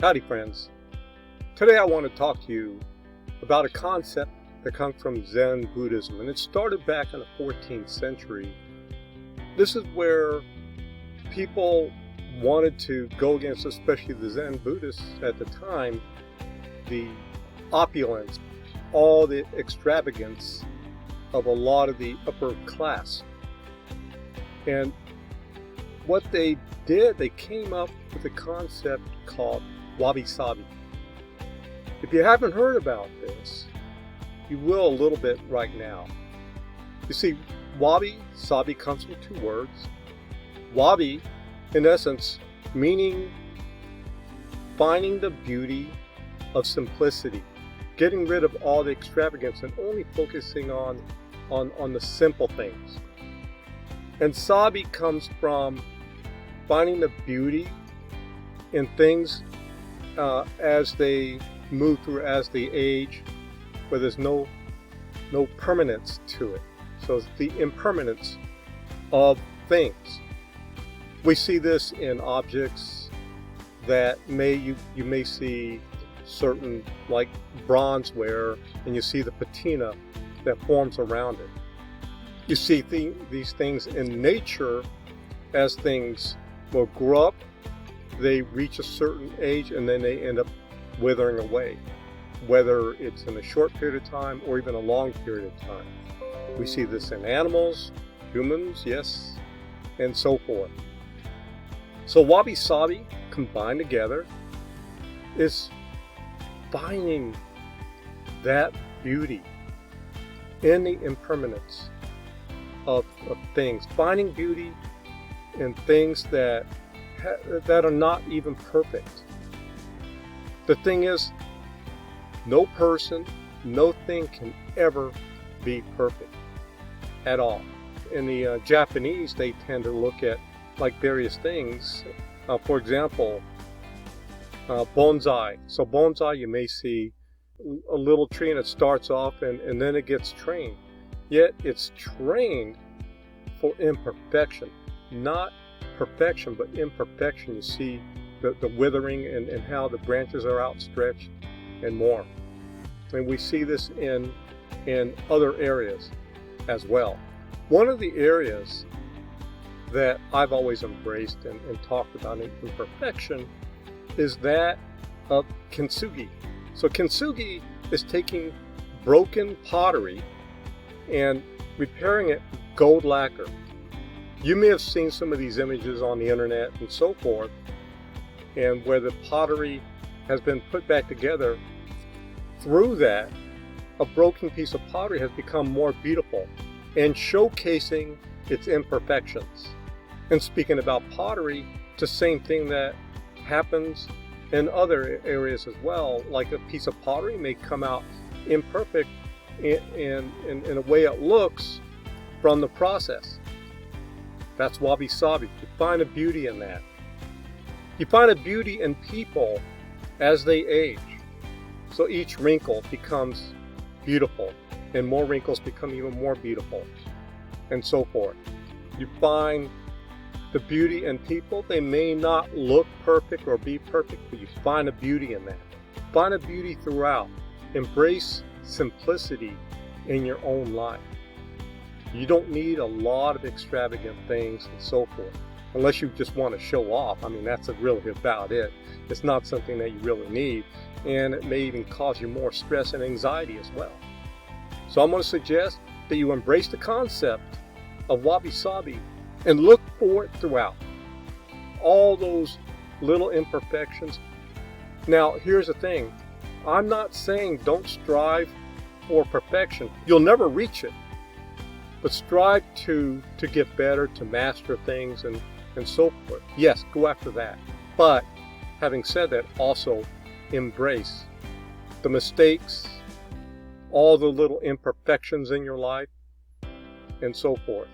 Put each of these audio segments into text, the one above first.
Howdy friends. Today I want to talk to you about a concept that comes from Zen Buddhism, and it started back in the 14th century. This is where people wanted to go against, especially the Zen Buddhists at the time, the opulence, all the extravagance of a lot of the upper class. And what they did, they came up with a concept called Wabi-Sabi. If you haven't heard about this, you will a little bit right now. You see, Wabi-Sabi comes from two words. Wabi, in essence, meaning finding the beauty of simplicity, getting rid of all the extravagance and only focusing on the simple things. And Sabi comes from finding the beauty in things as they move through, as they age, where there's no permanence to it. So it's the impermanence of things. We see this in objects that you may see certain, like bronzeware, and you see the patina that forms around it. You see these things in nature as things will grow up, they reach a certain age, and then they end up withering away, whether it's in a short period of time or even a long period of time. We see this in animals, humans, yes, and so forth. So Wabi-Sabi combined together is finding that beauty in the impermanence of things, finding beauty in things that are not even perfect. The thing is, no person, no thing can ever be perfect at all. In the Japanese, they tend to look at like various things. For example, bonsai. So bonsai, you may see a little tree and it starts off and then it gets trained. Yet it's trained for imperfection, not perfection, but imperfection. You see the withering and how the branches are outstretched and more. And we see this in other areas as well. One of the areas that I've always embraced and talked about in imperfection is that of kintsugi. So kintsugi is taking broken pottery and repairing it with gold lacquer. You may have seen some of these images on the internet and so forth, and where the pottery has been put back together. Through that, a broken piece of pottery has become more beautiful and showcasing its imperfections. And speaking about pottery, it's the same thing that happens in other areas as well. Like a piece of pottery may come out imperfect in a way it looks from the process. That's Wabi-Sabi. You find a beauty in that. You find a beauty in people as they age. So each wrinkle becomes beautiful, and more wrinkles become even more beautiful, and so forth. You find the beauty in people. They may not look perfect or be perfect, but you find a beauty in that. Find a beauty throughout. Embrace simplicity in your own life. You don't need a lot of extravagant things and so forth, unless you just want to show off. I mean, that's really about it. It's not something that you really need, and it may even cause you more stress and anxiety as well. So I'm going to suggest that you embrace the concept of Wabi-Sabi and look for it throughout. All those little imperfections. Now, here's the thing. I'm not saying don't strive for perfection. You'll never reach it. But strive to get better, to master things and so forth. Yes, go after that. But having said that, also embrace the mistakes, all the little imperfections in your life, and so forth,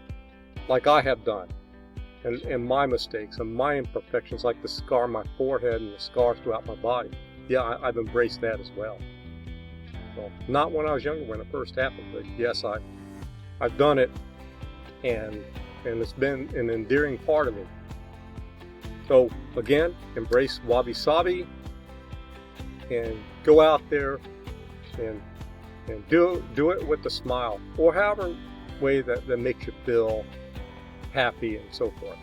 like I have done, and my mistakes and my imperfections, like the scar on my forehead and the scars throughout my body. Yeah, I've embraced that as well. So, not when I was younger, when it first happened, but yes, I've done it, and it's been an endearing part of me. So again, embrace Wabi-Sabi and go out there and do it with a smile, or however way that makes you feel happy and so forth.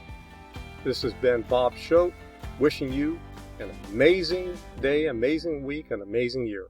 This has been Bob Schote, wishing you an amazing day, amazing week, an amazing year.